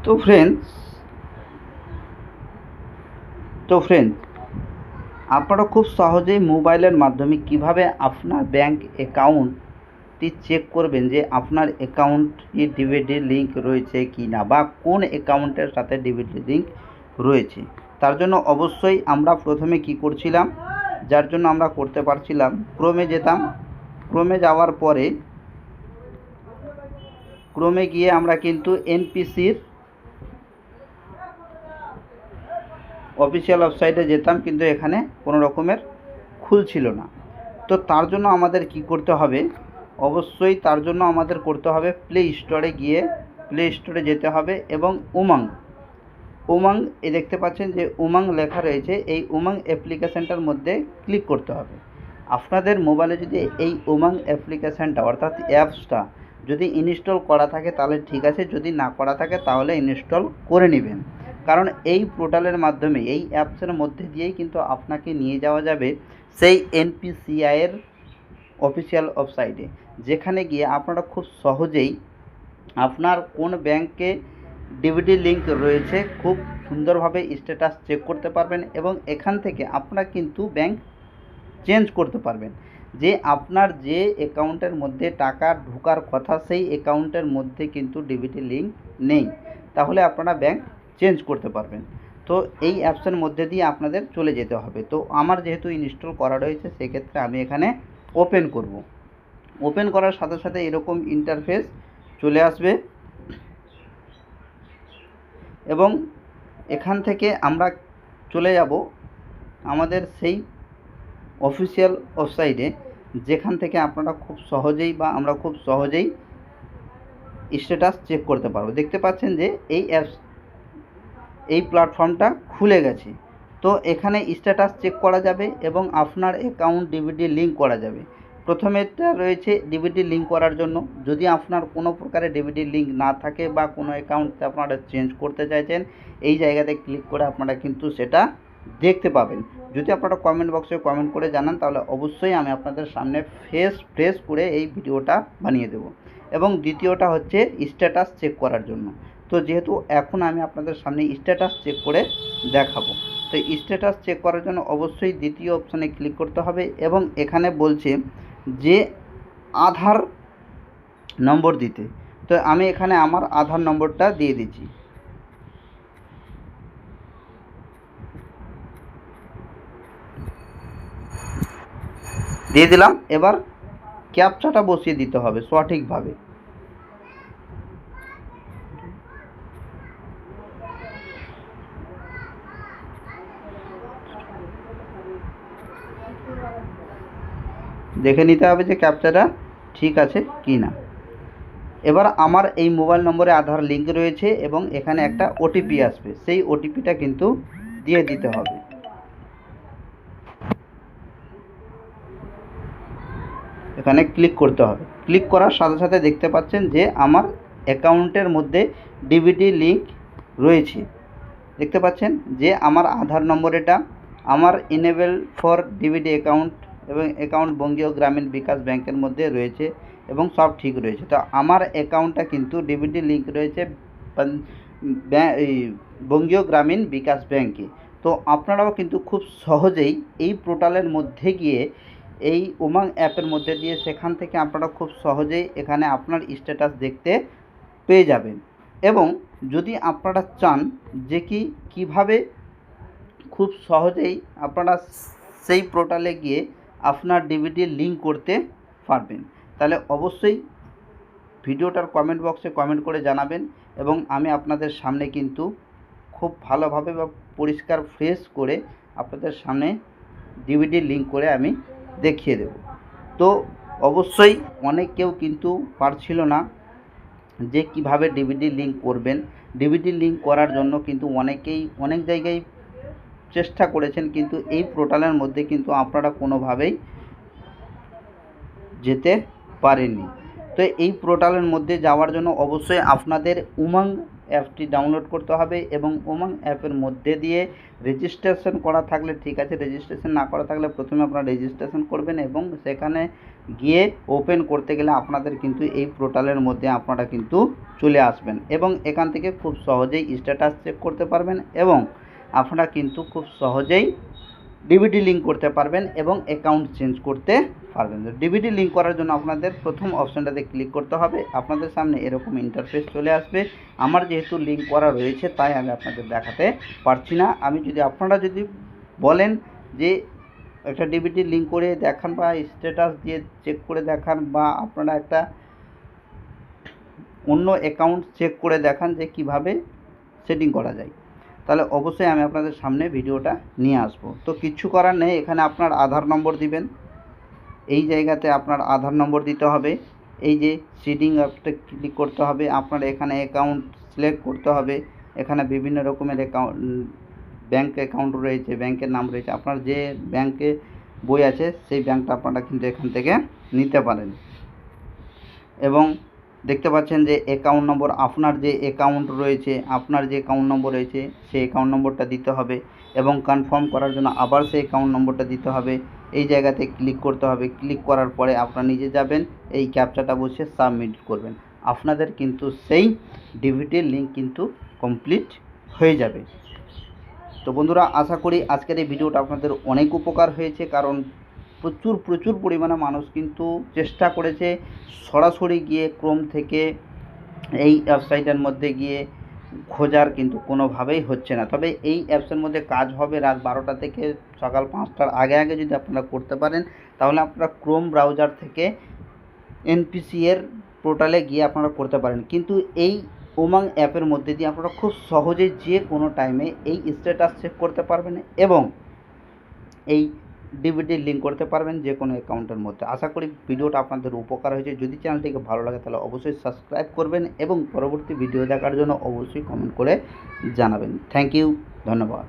তো ফ্রেন্ডস আপনারা খুব সহজেই মোবাইলের মাধ্যমে কিভাবে আপনার ব্যাংক অ্যাকাউন্টটি চেক করবেন যে আপনার অ্যাকাউন্টে ডিবিটি লিঙ্ক রয়েছে কি না, বা কোন অ্যাকাউন্টের সাথে ডিবিটি লিঙ্ক রয়েছে। তার জন্য অবশ্যই আমরা প্রথমে কি করছিলাম, যার জন্য আমরা করতে পারছিলাম, ক্রোমে যেতাম। ক্রোমে যাওয়ার পরে ক্রোমে গিয়ে আমরা কিন্তু এনপিসির অফিসিয়াল ওয়েবসাইটে যেতাম, কিন্তু এখানে কোনো রকমের খুলছিল না। তো তার জন্য আমাদের কি করতে হবে, অবশ্যই তার জন্য আমাদের করতে হবে প্লে স্টোরে যেতে হবে এবং উমঙ্গ এই দেখতে পাচ্ছেন যে উমঙ্গ লেখা রয়েছে, এই উমঙ্গ অ্যাপ্লিকেশানটার মধ্যে ক্লিক করতে হবে। আপনাদের মোবাইলে যদি এই উমঙ্গ অ্যাপ্লিকেশানটা অর্থাৎ অ্যাপসটা যদি ইনস্টল করা থাকে তাহলে ঠিক আছে, যদি না করা থাকে তাহলে ইনস্টল করে নেবেন। কারণ এই পোর্টালের মাধ্যমে, এই অ্যাপসের মধ্যে দিয়েই কিন্তু আপনাকে নিয়ে যাওয়া যাবে সেই এনপিসিআইয়ের অফিসিয়াল ওয়েবসাইটে, যেখানে গিয়ে আপনারা খুব সহজেই আপনার কোন ব্যাংকে ডিবিটি লিঙ্ক রয়েছে খুব সুন্দরভাবে স্ট্যাটাস চেক করতে পারবেন, এবং এখান থেকে আপনারা কিন্তু ব্যাংক চেঞ্জ করতে পারবেন। যে আপনার যে অ্যাকাউন্টের মধ্যে টাকা ঢোকার কথা সেই অ্যাকাউন্টের মধ্যে কিন্তু ডিবিটি লিঙ্ক নেই, তাহলে আপনারা ব্যাংক চেঞ্জ করতে পারবেন। তো এই অ্যাপসের মধ্যে দিয়ে আপনাদের চলে যেতে হবে। তো আমার যেহেতু ইনস্টল করা রয়েছে সেক্ষেত্রে আমি এখানে ওপেন করব। ওপেন করার সাথে সাথে এরকম ইন্টারফেস চলে আসবে, এবং এখান থেকে আমরা চলে যাব আমাদের সেই অফিসিয়াল ওয়েবসাইটে, যেখান থেকে আপনারা খুব সহজেই বা আমরা খুব সহজেই স্ট্যাটাস চেক করতে পারবো। দেখতে পাচ্ছেন যে এই প্ল্যাটফর্মটা খুলে গেছে। তো এখানে স্ট্যাটাস চেক করা যাবে এবং আপনার অ্যাকাউন্ট ডিবিটি লিঙ্ক করা যাবে। প্রথমেটা রয়েছে ডিবিটি লিঙ্ক করার জন্য। যদি আপনার কোনো প্রকারের ডিবিটি লিঙ্ক না থাকে বা কোনো অ্যাকাউন্টে আপনারা চেঞ্জ করতে চাইছেন, এই জায়গাতে ক্লিক করে আপনারা কিন্তু সেটা দেখতে পাবেন। যদি আপনারা কমেন্ট বক্সে কমেন্ট করে জানান তাহলে অবশ্যই আমি আপনাদের সামনে ফ্রেশ করে এই ভিডিওটা বানিয়ে দেব। এবং দ্বিতীয়টা হচ্ছে স্ট্যাটাস চেক করার জন্য। তো যেহেতু এখন আমি আপনাদের সামনে স্ট্যাটাস চেক করে দেখাবো, তো স্ট্যাটাস চেক করার জন্য অবশ্যই দ্বিতীয় অপশানে ক্লিক করতে হবে, এবং এখানে বলছে যে আধার নম্বর দিতে। তো আমি এখানে আমার আধার নম্বরটা দিয়ে দিচ্ছি। দিয়ে দিলাম। এবার ক্যাপচাটা বসিয়ে দিতে হবে সঠিকভাবে। দেখে নিতে হবে যে ক্যাপচাটা ঠিক আছে কি না। এবার আমার এই মোবাইল নম্বরে আধার লিঙ্ক রয়েছে এবং এখানে একটা ওটিপি আসবে, সেই ওটিপিটা কিন্তু দিয়ে দিতে হবে। এখানে ক্লিক করতে হবে। ক্লিক করার সাথে সাথে দেখতে পাচ্ছেন যে আমার অ্যাকাউন্টের মধ্যে ডিবিটি লিঙ্ক রয়েছে। দেখতে পাচ্ছেন যে আমার আধার নম্বর এটা, আমার ইনেবল ফর ডিবিটি অ্যাকাউন্ট এবং অ্যাকাউন্ট বঙ্গীয় গ্রামীণ বিকাশ ব্যাংকের মধ্যে রয়েছে এবং সব ঠিক রয়েছে। তো আমার অ্যাকাউন্টটা কিন্তু ডিবিটি লিঙ্ক রয়েছে বঙ্গীয় গ্রামীণ বিকাশ ব্যাংকে। তো আপনারাও কিন্তু খুব সহজেই এই পোর্টালের মধ্যে গিয়ে এই উমঙ্গ অ্যাপের মধ্যে দিয়ে সেখান থেকে আপনারা খুব সহজেই এখানে আপনার স্ট্যাটাস দেখতে পেয়ে যাবেন। এবং যদি আপনারা চান যে কীভাবে খুব সহজেই আপনারা সেই পোর্টালে গিয়ে আপনার ডিবিটি লিঙ্ক করতে পারবেন, তাহলে অবশ্যই ভিডিওটার কমেন্ট বক্সে কমেন্ট করে জানাবেন, এবং আমি আপনাদের সামনে কিন্তু খুব ভালোভাবে বা পরিষ্কার ফ্রেশ করে আপনাদের সামনে ডিবিটি লিঙ্ক করে আমি দেখিয়ে দেব। তো অবশ্যই কেউ কিন্তু পারছিল না যে কিভাবে ডিবিটি লিঙ্ক করবেন। ডিবিটি লিঙ্ক করার জন্য কিন্তু অনেকেই অনেক জায়গায় চেষ্টা করেছেন, কিন্তু এই পোর্টালের মধ্যে কিন্তু আপনারা কোনোভাবেই যেতে পারেননি। তো এই পোর্টালের মধ্যে যাওয়ার জন্য অবশ্যই আপনাদের উমঙ্গ অ্যাপটি ডাউনলোড করতে হবে, এবং উমঙ্গ অ্যাপের মধ্যে দিয়ে রেজিস্ট্রেশন করা থাকলে ঠিক আছে, রেজিস্ট্রেশন না করা থাকলে প্রথমে আপনারা রেজিস্ট্রেশন করবেন এবং সেখানে গিয়ে ওপেন করতে গেলে আপনাদের কিন্তু এই পোর্টালের মধ্যে আপনারা কিন্তু চলে আসবেন এবং এখান থেকে খুব সহজেই স্ট্যাটাস চেক করতে পারবেন এবং আপনারা কিন্তু খুব সহজেই ডিবিটি লিঙ্ক করতে পারবেন এবং অ্যাকাউন্ট চেঞ্জ করতে পারবেন। তো ডিবিটি লিঙ্ক করার জন্য আপনাদের প্রথম অপশানটাতে ক্লিক করতে হবে। আপনাদের সামনে এরকম ইন্টারফেস চলে আসবে। আমার যেহেতু লিঙ্ক করা রয়েছে তাই আমি আপনাদের দেখাতে পারছি না। আমি যদি আপনারা যদি বলেন যে একটা ডিবিটি লিঙ্ক করে দেখান বা স্ট্যাটাস দিয়ে চেক করে দেখান বা আপনারা একটা অন্য অ্যাকাউন্ট চেক করে দেখান যে কিভাবে সেটিং করা যায়, তাহলে অবশ্যই আমি আপনাদের সামনে ভিডিওটা নিয়ে আসব। তো কিচ্ছু করার নেই, এখানে আপনার আধার নম্বর দিবেন, এই জায়গাতে আপনার আধার নম্বর দিতে হবে, এই যে সিডিং অ্যাপটা ক্লিক করতে হবে, আপনার এখানে অ্যাকাউন্ট সিলেক্ট করতে হবে, এখানে বিভিন্ন রকমের অ্যাকাউন্ট ব্যাঙ্ক অ্যাকাউন্ট রয়েছে, ব্যাংকের নাম রয়েছে, আপনার যে ব্যাংকে বই আছে সেই ব্যাংকটা আপনারা কিন্তু এখান থেকে নিতে পারেন। এবং দেখতে পাচ্ছেন যে অ্যাকাউন্ট নম্বর, আপনার যে অ্যাকাউন্ট রয়েছে সেই অ্যাকাউন্ট নম্বরটা দিতে হবে এবং কনফার্ম করার জন্য আবার সেই অ্যাকাউন্ট নম্বরটা দিতে হবে। এই জায়গাতে ক্লিক করতে হবে, ক্লিক করার পরে আপনারা নিজে যাবেন, এই ক্যাপচাটা বসে সাবমিট করবেন, আপনাদের কিন্তু সেই ডিবিটির লিঙ্ক কিন্তু কমপ্লিট হয়ে যাবে। তো বন্ধুরা, আশা করি আজকের এই ভিডিওটা আপনাদের অনেক উপকার হয়েছে, কারণ প্রচুর পরিমাণে মানুষ কিন্তু চেষ্টা করেছে সরাসরি গিয়ে ক্রোম থেকে এই ওয়েবসাইটের মধ্যে গিয়ে খোঁজার, কিন্তু কোনোভাবেই হচ্ছে না। তবে এই অ্যাপসের মধ্যে কাজ হবে রাত 12টা থেকে সকাল 5টার আগে যদি আপনারা করতে পারেন, তাহলে আপনারা ক্রোম ব্রাউজার থেকে এনপিসি এর পোর্টালে গিয়ে আপনারা করতে পারেন। কিন্তু এই উমাং অ্যাপের মধ্যে দিয়ে আপনারা খুব সহজেই যে কোনো টাইমে এই স্ট্যাটাস চেক করতে পারবেন এবং এই ডিবিটি লিঙ্ক করতে পারবেন যে কোনো অ্যাকাউন্টের মধ্যে। আশা করি ভিডিওটা আপনাদের উপকার হয়েছে। যদি চ্যানেলটিকে ভালো লাগে তাহলে অবশ্যই সাবস্ক্রাইব করবেন এবং পরবর্তী ভিডিও দেখার জন্য অবশ্যই কমেন্ট করে জানাবেন। থ্যাংক ইউ, ধন্যবাদ।